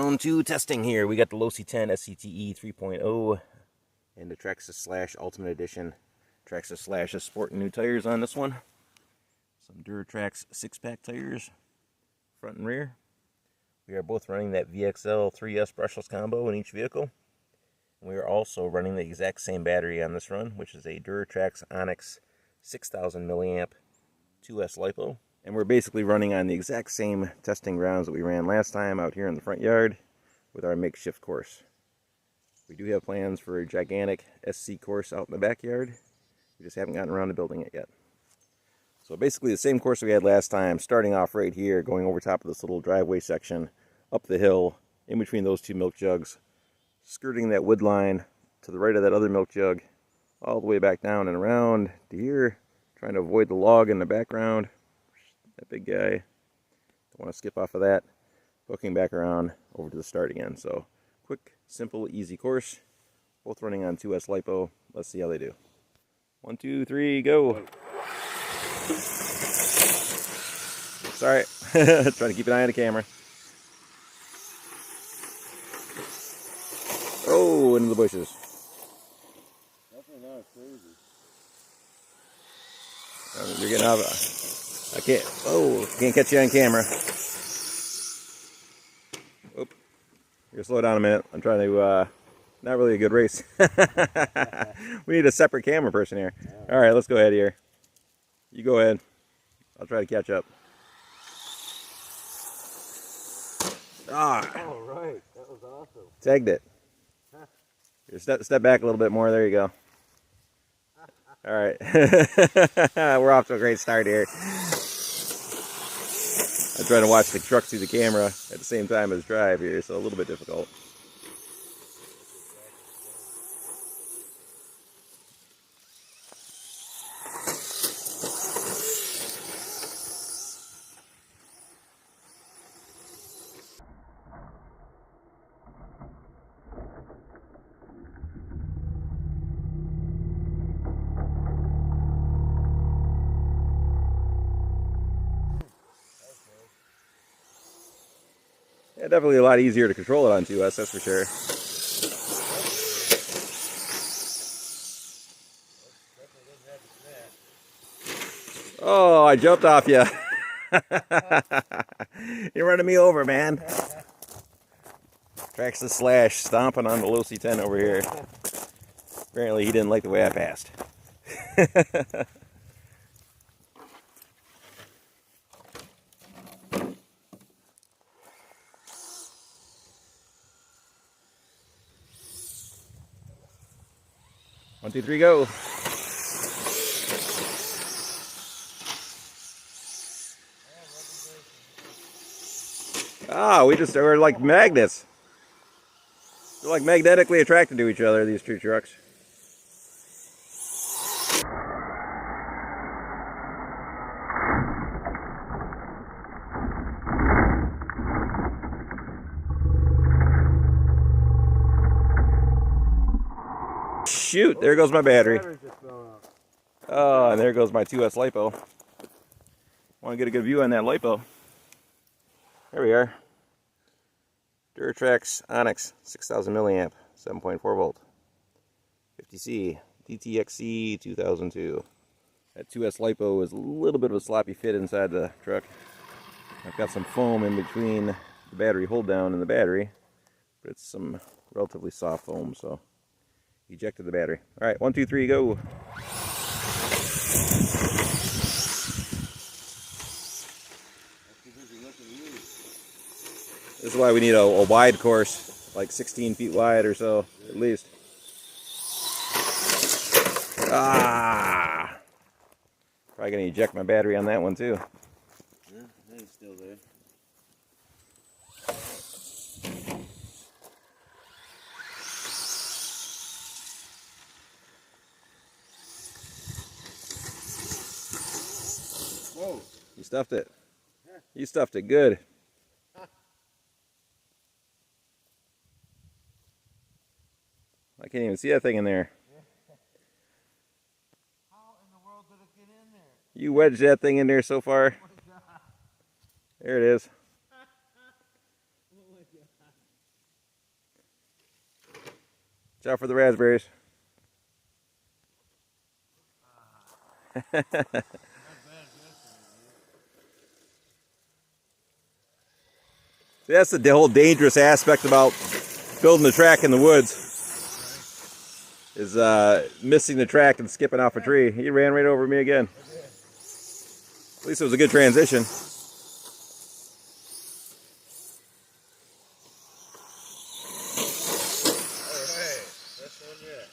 round 2 testing here. We got the Losi 10 SCTE 3.0 and the Traxxas Slash Ultimate Edition. Traxxas Slash is sporting new tires on this one. Some Traxxas 6-pack tires, front and rear. We are both running that VXL 3S brushless combo in each vehicle. And we are also running the exact same battery on this run, which is a Traxxas Onyx 6000 milliamp 2S LiPo. And we're basically running on the exact same testing grounds that we ran last time out here in the front yard with our makeshift course. We do have plans for a gigantic SC course out in the backyard. We just haven't gotten around to building it yet. So basically the same course we had last time, starting off right here, going over top of this little driveway section, up the hill, in between those two milk jugs, skirting that wood line to the right of that other milk jug, all the way back down and around to here, trying to avoid the log in the background. That big guy. Don't want to skip off of that. Hooking back around over to the start again. So quick, simple, easy course. Both running on 2S LiPo. Let's see how they do. 1, 2, 3, go. Sorry. Trying to keep an eye on the camera. Oh, into the bushes. Definitely not crazy. You're getting out of it. I can't catch you on camera. Oop. You're slow down a minute. I'm trying to, not really a good race. We need a separate camera person here. All right, let's go ahead here. You go ahead. I'll try to catch up. Ah. All right, that was awesome. Tagged it. Here, step back a little bit more. There you go. All right. We're off to a great start here. I'm trying to watch the truck through the camera at the same time as drive here, so a little bit difficult. Yeah, definitely a lot easier to control it on 2S, that's for sure. Oh, I jumped off you. You're running me over, man. Traxxas Slash stomping on the Losi 10 over here. Apparently he didn't like the way I passed. 1, 2, 3, go. Ah, we're like magnets. We're like magnetically attracted to each other, these two trucks. Shoot, there goes my battery. Oh, and there goes my 2S LiPo. Want to get a good view on that LiPo. There we are. Traxxas Onyx 6000 milliamp, 7.4 volt. 50C, DTXC 2002. That 2S LiPo is a little bit of a sloppy fit inside the truck. I've got some foam in between the battery hold down and the battery, but it's some relatively soft foam, so ejected the battery. All right, 1, 2, 3, go. This is why we need a wide course, like 16 feet wide or so, at least. Ah! Probably gonna eject my battery on that one too. Yeah, it's still there. Whoa! You stuffed it. You stuffed it good. I can't even see that thing in there. How in the world did it get in there? You wedged that thing in there so far. Oh my God. There it is. Oh my God. Watch out for the raspberries. That's the whole dangerous aspect about building the track in the woods, is missing the track and skipping off a tree. He ran right over me again. At least it was a good transition. Alright, that's one yet.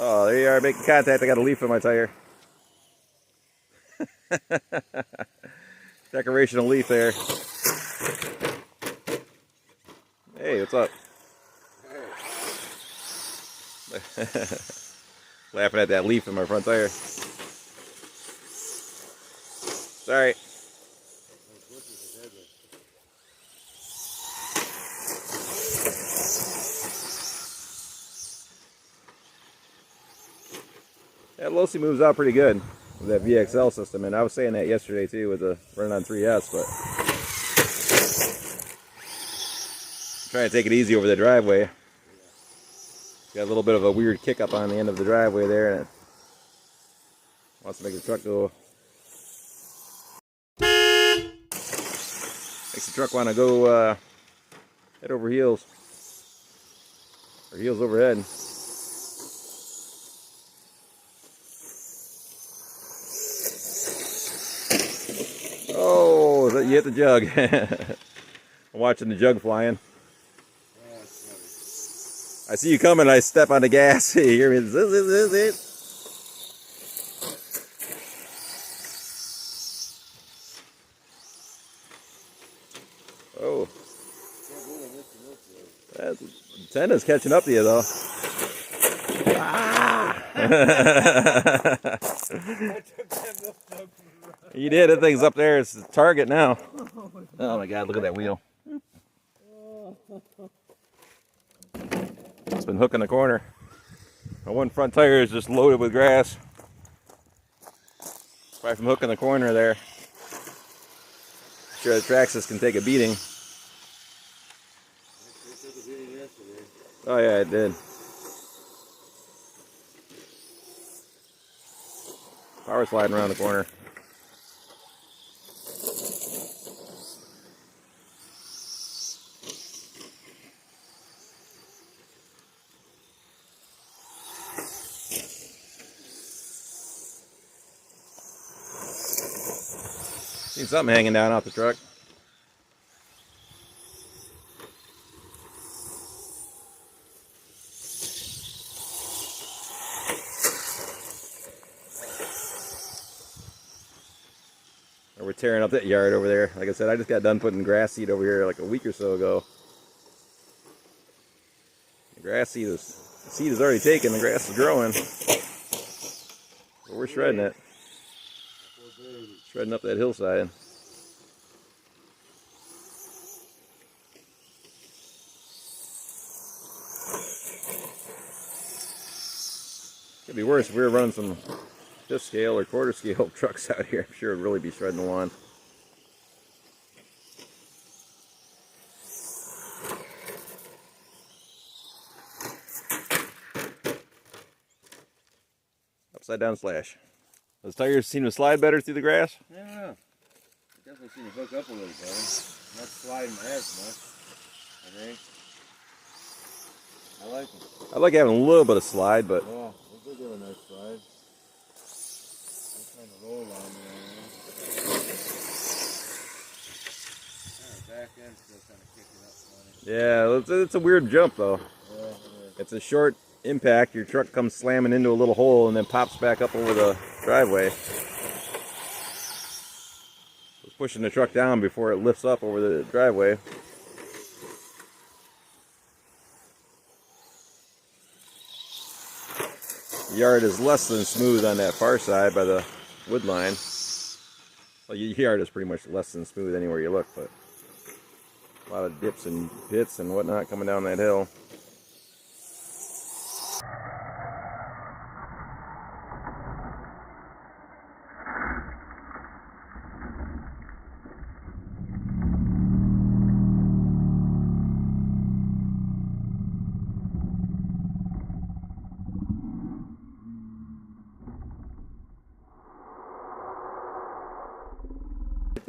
Oh, there you are, making contact. I got a leaf in my tire. Decorational leaf there. Hey, what's up? Laughing at that leaf in my front tire. Sorry. That Losi moves out pretty good with that VXL system, and I was saying that yesterday too with the running on 3S, but trying to take it easy over the driveway. Got a little bit of a weird kick up on the end of the driveway there, and it wants to make the truck go. Makes the truck want to go head over heels, or heels over head. Oh, you hit the jug. I'm watching the jug flying. I see you coming, I step on the gas. You hear me? Zzz, zzz, zzz. Oh. The antenna's catching up to you, though. Ah! You did. That thing's up there. It's the target now. Oh my God! Look at that wheel. It's been hooking the corner. My one front tire is just loaded with grass. Right from hooking the corner there. Sure, the Traxxas can take a beating. Oh yeah, it did. Power sliding around the corner. Seen something hanging down off the truck. We're tearing up that yard over there. Like I said, I just got done putting grass seed over here like a week or so ago. The grass seed is, the seed is already taken, the grass is growing. But we're shredding it. Shredding up that hillside. Could be worse if we were running some fifth scale or quarter scale trucks out here. I'm sure it'd really be shredding the lawn. Upside down slash. Those tires seem to slide better through the grass? I don't know. It definitely seems to hook up a little better. Not sliding as much, I think. I like them. I like having a little bit of slide, but Yeah, they do give a nice slide. I'm trying to roll on there. Back end's still kind of kicking up funny. yeah, it's a weird jump though. Yeah, it is. It's a short impact. Your truck comes slamming into a little hole and then pops back up over the driveway. It's pushing the truck down before it lifts up over the driveway. The yard is less than smooth on that far side by the wood line. Well, your yard is pretty much less than smooth anywhere you look, but a lot of dips and pits and whatnot coming down that hill.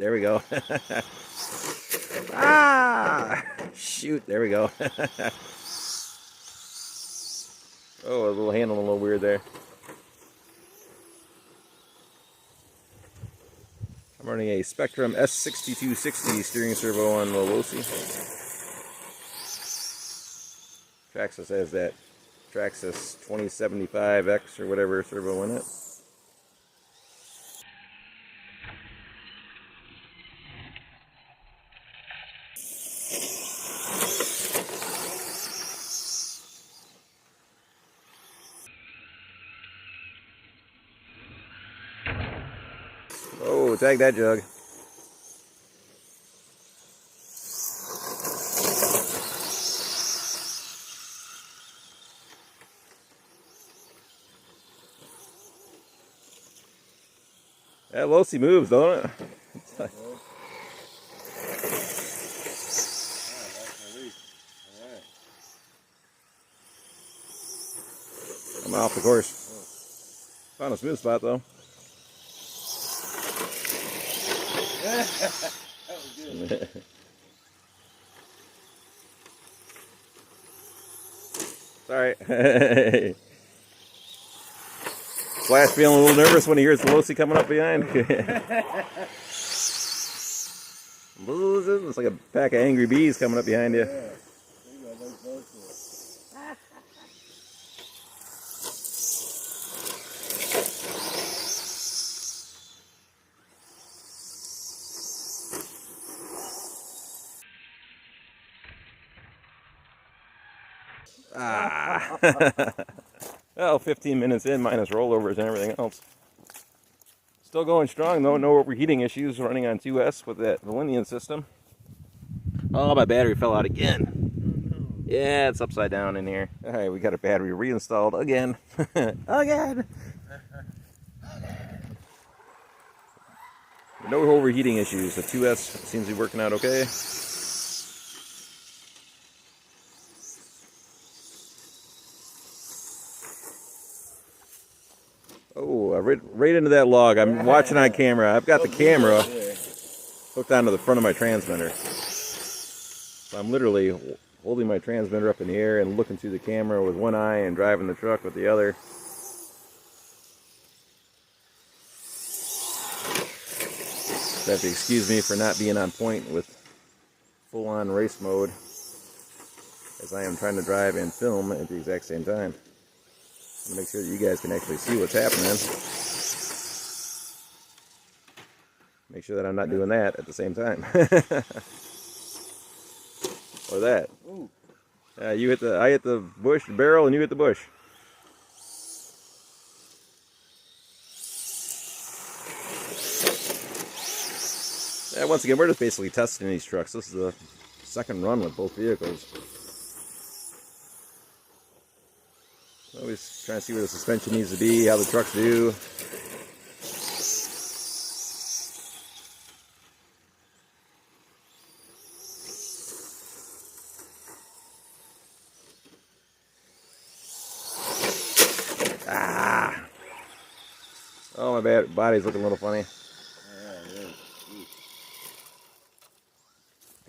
there we go. Ah, shoot, there we go. Oh, a little handle, a little weird there. I'm running a Spectrum S6260 steering servo on the Losi. Traxxas has that Traxxas 2075X or whatever servo in it. Oh, tag that jug. That Losi moves, don't it? I'm off the course. Found a smooth spot though. That was good. Sorry. Slash feeling a little nervous when he hears the Losi coming up behind. It's like a pack of angry bees coming up behind you. Ah. Well, 15 minutes in, minus rollovers and everything else. Still going strong though, no overheating issues, running on 2S with that Valenian system. Oh, my battery fell out again. Yeah, it's upside down in here. Alright, we got a battery reinstalled again. Again! No overheating issues. The 2S seems to be working out okay. Oh, right into that log. I'm watching on camera. I've got the camera hooked onto the front of my transmitter. So I'm literally holding my transmitter up in the air and looking through the camera with one eye and driving the truck with the other. So have to excuse me for not being on point with full-on race mode, as I am trying to drive and film at the exact same time. To make sure that you guys can actually see what's happening. Make sure that I'm not doing that at the same time. Or that. I hit the bush, the barrel, and you hit the bush. Yeah, once again, we're just basically testing these trucks. This is the second run with both vehicles. Always trying to see where the suspension needs to be, how the trucks do. Ah! Oh, my body's looking a little funny.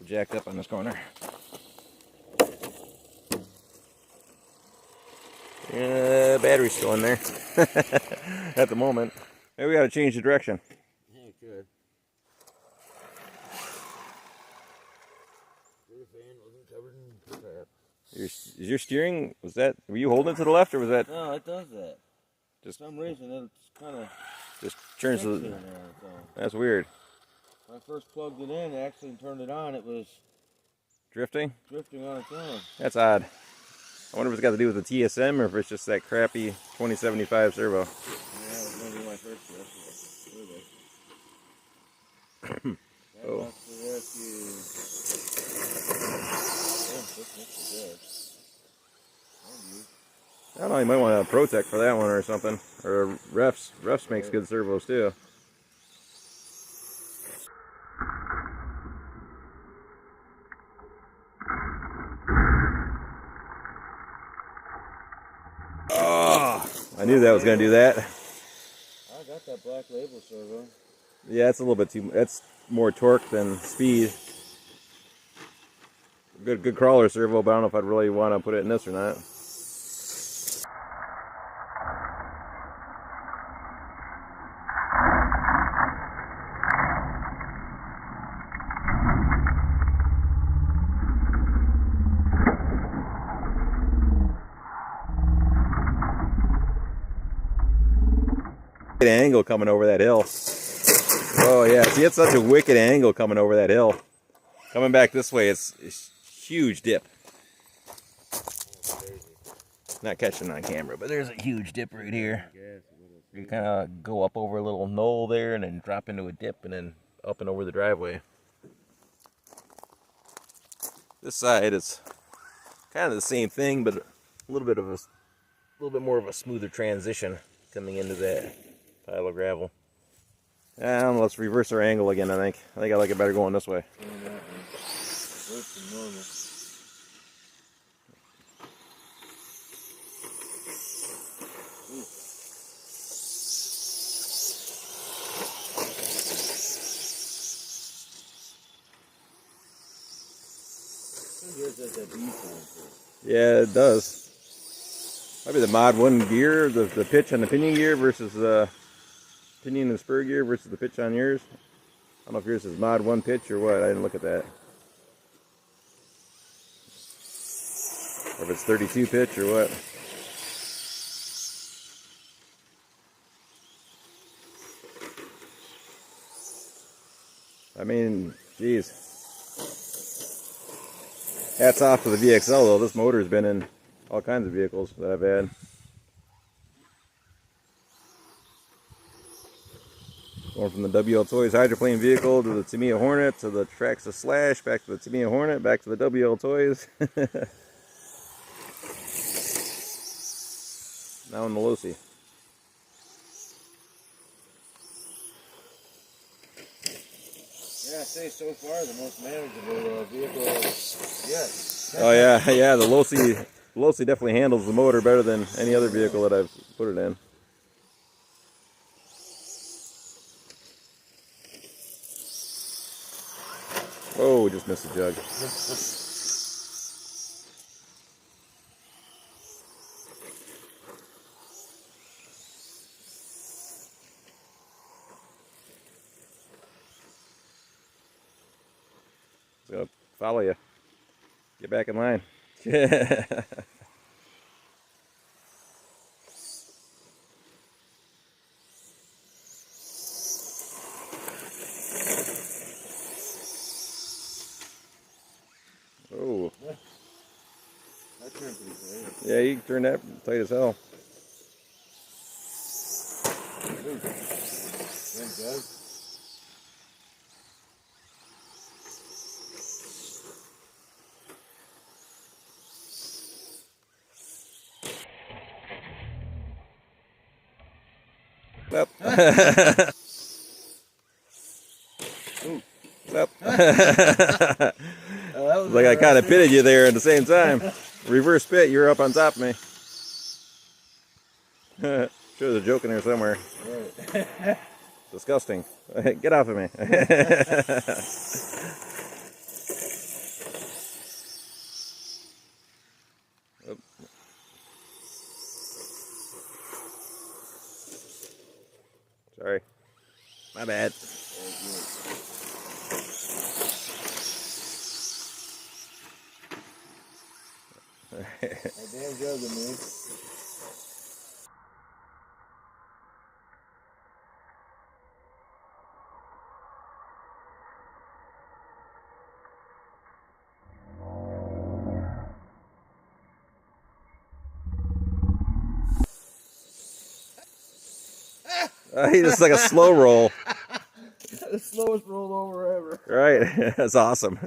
Jacked up on this corner. Yeah, battery's still in there at the moment. Maybe we got to change the direction. Yeah, you could. The fan wasn't covered in crap. Is your steering, were you holding it to the left or was that? No, it does that. Just For some reason, it's kind of just turns to the. That's weird. When I first plugged it in, actually turned it on, it was Drifting on its own. That's odd. I wonder if it's got to do with the TSM or if it's just that crappy 2075 servo. Yeah, it was going to be my first drift. Oh. I don't know, you might want a Protec for that one or something. Or Refs. Refs makes good servos too. Oh, I knew that was going to do that. I got that black label servo. Yeah, it's a little bit too. That's more torque than speed. Good crawler servo, but I don't know if I'd really want to put it in this or not. Angle coming over that hill. Oh yeah, see, it's such a wicked angle coming over that hill. Coming back this way, it's huge dip. Not catching on camera, but there's a huge dip right here. You kind of go up over a little knoll there and then drop into a dip and then up and over the driveway. This side is kind of the same thing, but a little bit more of a smoother transition coming into that pile of gravel. Let's reverse our angle again. I think I like it better going this way. Worse than normal. Yeah, it does. Maybe the Mod 1 gear, the pitch on the pinion gear versus the pinion and spur gear versus the pitch on yours. I don't know if yours is Mod 1 pitch or what. I didn't look at that. Or if it's 32 pitch or what. I mean, geez. Hats off to the VXL though. This motor's been in all kinds of vehicles that I've had. Going from the WL Toys hydroplane vehicle to the Tamiya Hornet to the Traxxas Slash, back to the Tamiya Hornet, back to the WL Toys. Now in the Losi. Yeah, I say so far the most manageable vehicle yet. Oh yeah, the Losi definitely handles the motor better than any other vehicle that I've put it in. Oh, just missed the jug. It's gonna follow you. Get back in line. Oh. That turned pretty tight. Yeah, you can turn that tight as hell. Up. Up. Like I kind of pitted you there at the same time. Reverse pit, you're up on top of me. Sure, there's a joke in there somewhere. Right. Disgusting. Get off of me. Sorry. My bad. That damn jug of me. He's just like a slow roll. The slowest rollover ever. Right? That's awesome.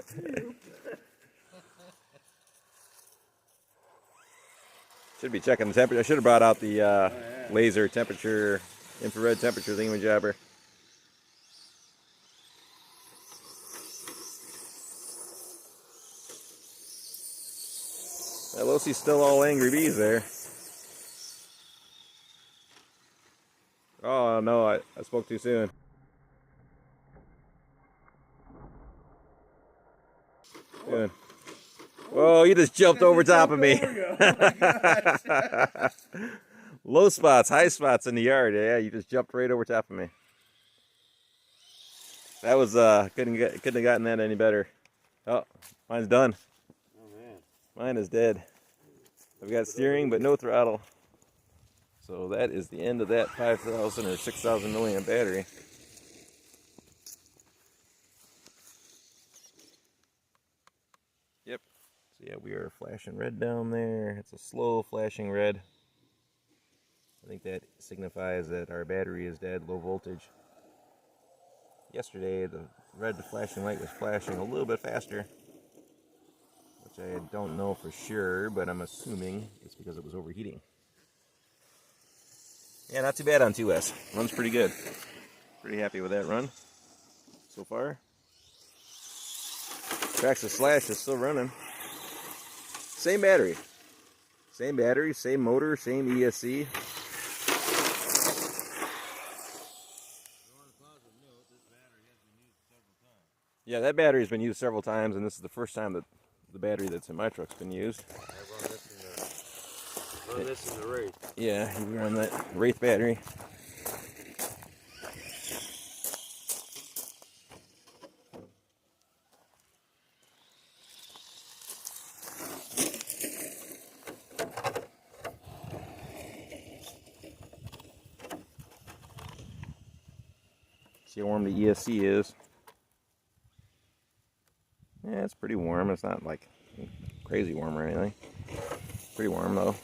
Should be checking the temperature. I should have brought out the laser temperature, infrared temperature thingamajabber. That Losi's still all angry bees there. Oh no, I spoke too soon. Good. Whoa, you just jumped over top of me. Oh my gosh. Low spots, high spots in the yard. Yeah, you just jumped right over top of me. That was couldn't have gotten that any better. Oh, mine's done. Oh man. Mine is dead. I've got steering but no throttle. So that is the end of that 5,000 or 6,000 milliamp battery. Yep. So yeah, we are flashing red down there. It's a slow flashing red. I think that signifies that our battery is dead, low voltage. Yesterday, the red flashing light was flashing a little bit faster, which I don't know for sure, but I'm assuming it's because it was overheating. Yeah, not too bad on 2S. Runs pretty good. Pretty happy with that run so far. Traxxas Slash is still running. Same battery. Same battery, same motor, same ESC. Yeah, that battery's been used several times, and this is the first time that the battery that's in my truck's been used. I run this in the Wraith. Yeah, you run that Wraith battery. See how warm the ESC is. Yeah, it's pretty warm. It's not like crazy warm or anything. Pretty warm though.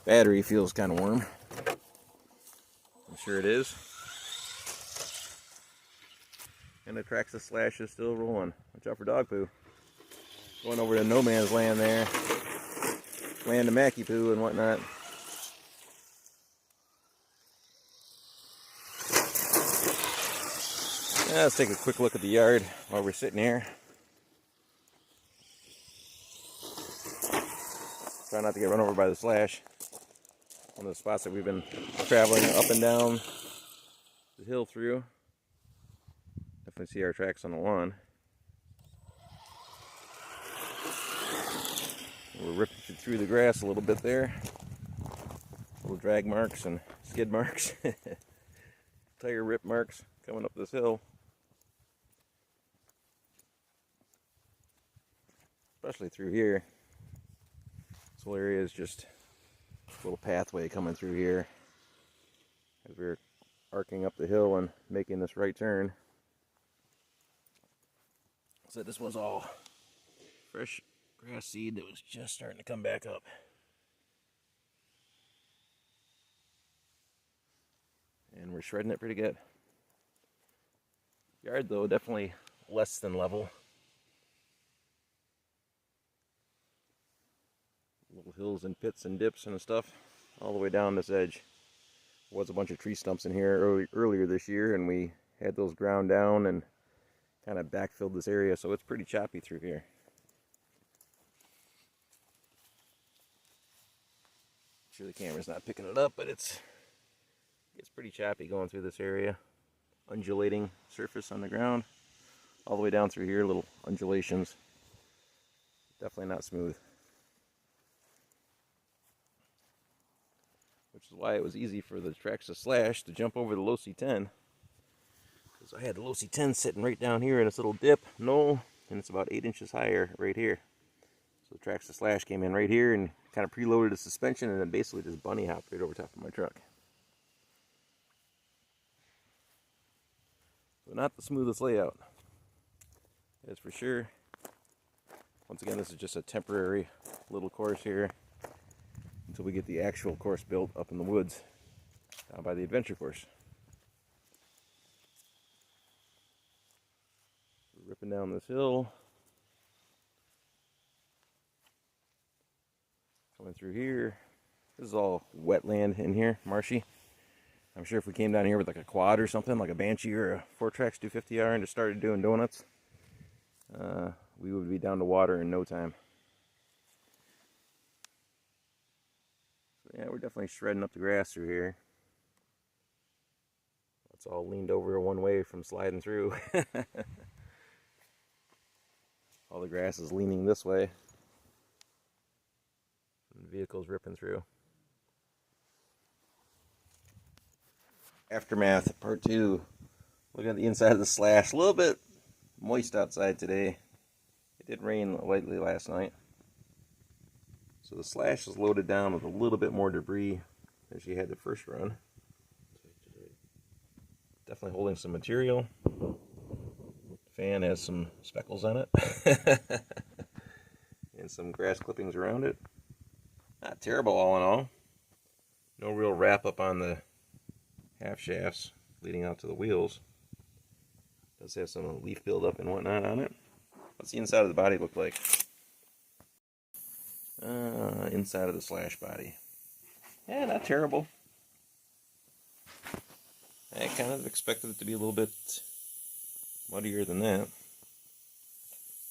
Battery feels kind of warm. I'm sure it is. And the Traxxas Slash is still rolling. Watch out for dog poo. Going over to no man's land there. Land of Mackie poo and whatnot. Yeah, let's take a quick look at the yard while we're sitting here. Try not to get run over by the Slash. One of the spots that we've been traveling up and down the hill through. Definitely see our tracks on the lawn. We're ripping through the grass a little bit there. Little drag marks and skid marks. Tire rip marks coming up this hill. Especially through here. This whole area is just a little pathway coming through here as we're arcing up the hill and making this right turn. So this was all fresh grass seed that was just starting to come back up. And we're shredding it pretty good. Yard though, definitely less than level. Little hills and pits and dips and stuff all the way down this edge. There was a bunch of tree stumps in here earlier this year, and we had those ground down and kind of backfilled this area, so it's pretty choppy through here. I'm sure the camera's not picking it up, but it's pretty choppy going through this area. Undulating surface on the ground all the way down through here, little undulations. Definitely not smooth. Which is why it was easy for the Traxxas Slash to jump over the Losi 10. Because I had the Losi 10 sitting right down here in this little dip, knoll, and it's about 8 inches higher right here. So the Traxxas Slash came in right here and kind of preloaded the suspension and then basically just bunny hopped right over top of my truck. So not the smoothest layout, that's for sure. Once again, this is just a temporary little course here until we get the actual course built up in the woods down by the adventure course. We're ripping down this hill, coming through here. This is all wetland in here, marshy. I'm sure if we came down here with like a quad or something, like a Banshee or a 4Trax 250R and just started doing donuts, we would be down to water in no time. So yeah, we're definitely shredding up the grass through here. It's all leaned over one way from sliding through. All the grass is leaning this way. And the vehicle's ripping through. Aftermath, part 2. Look at the inside of the Slash. A little bit moist outside today. It did rain lightly last night. So the Slash is loaded down with a little bit more debris than she had the first run. Definitely holding some material. Fan has some speckles on it. And some grass clippings around it. Not terrible all in all. No real wrap up on the half shafts leading out to the wheels. Does have some leaf buildup and whatnot on it. What's the inside of the body look like? Inside of the Slash body. Yeah, not terrible. I kind of expected it to be a little bit muddier than that.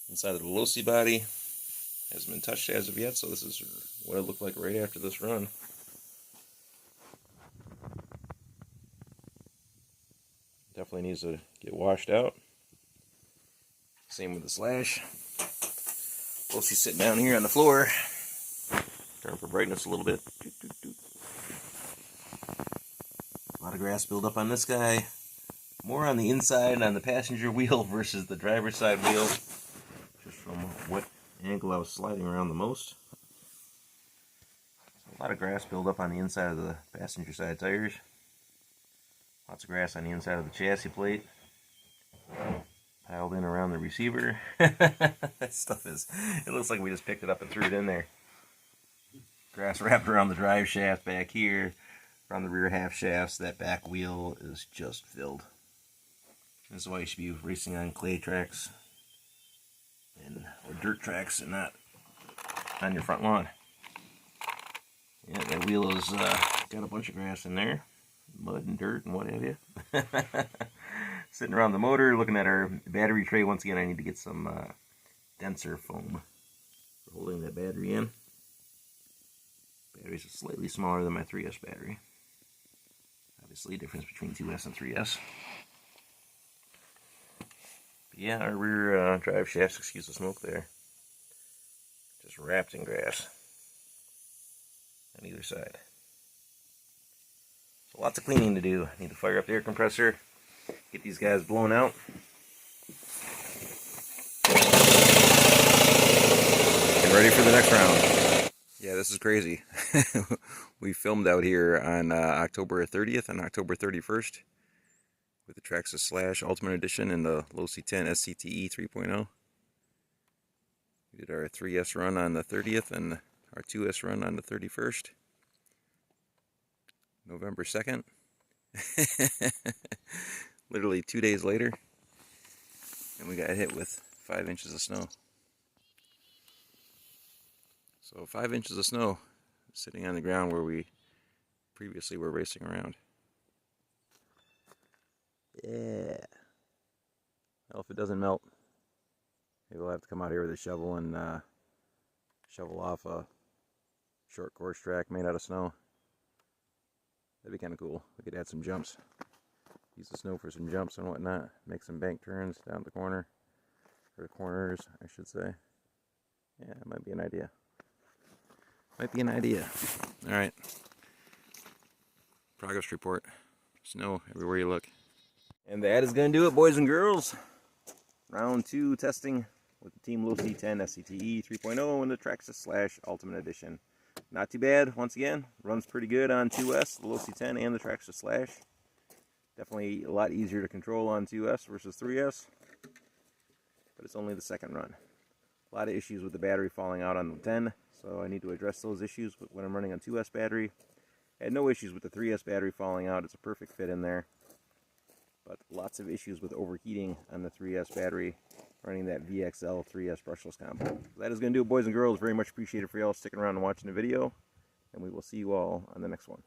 Inside of the Losi body hasn't been touched as of yet, so this is what it looked like right after this run. Definitely needs to get washed out. Same with the Slash. Losi's sitting down here on the floor. Turn for brightness a little bit. A lot of grass build up on this guy. More on the inside on the passenger wheel versus the driver's side wheel. Just from what angle I was sliding around the most. A lot of grass build up on the inside of the passenger side tires. Lots of grass on the inside of the chassis plate. Piled in around the receiver. That stuff is, it looks like we just picked it up and threw it in there. Grass wrapped around the drive shaft back here. Around the rear half shafts. That back wheel is just filled. This is why you should be racing on clay tracks or dirt tracks and not on your front lawn. Yeah, that wheel has got a bunch of grass in there. Mud and dirt and what have you. Sitting around the motor, looking at our battery tray. Once again, I need to get some denser foam for holding that battery in. Batteries are slightly smaller than my 3S battery. Obviously, difference between 2S and 3S. But yeah, our rear drive shafts, excuse the smoke there, just wrapped in grass on either side. So lots of cleaning to do. Need to fire up the air compressor, get these guys blown out. Get ready for the next round. Yeah, this is crazy. We filmed out here on October 30th and October 31st with the Traxxas Slash Ultimate Edition and the Losi 10 SCTE 3.0. We did our 3S run on the 30th and our 2S run on the 31st. November 2nd. Literally 2 days later. And we got hit with 5 inches of snow. So 5 inches of snow sitting on the ground where we previously were racing around. Yeah. Well, if it doesn't melt, maybe we'll have to come out here with a shovel and shovel off a short course track made out of snow. That'd be kind of cool. We could add some jumps. Use the snow for some jumps and whatnot. Make some bank turns down the corner. Or the corners, I should say. Yeah, it might be an idea. Might be an idea. Alright. Progress report. Snow everywhere you look. And that is going to do it, boys and girls. Round 2 testing with the Team Losi 10 SCTE 3.0 and the Traxxas Slash Ultimate Edition. Not too bad, once again. Runs pretty good on 2S, the Losi 10 and the Traxxas Slash. Definitely a lot easier to control on 2S versus 3S. But it's only the second run. A lot of issues with the battery falling out on the 10, so I need to address those issues when I'm running on 2S battery. I had no issues with the 3S battery falling out. It's a perfect fit in there. But lots of issues with overheating on the 3S battery running that VXL 3S brushless combo. So that is going to do it, boys and girls. Very much appreciated for y'all sticking around and watching the video. And we will see you all on the next one.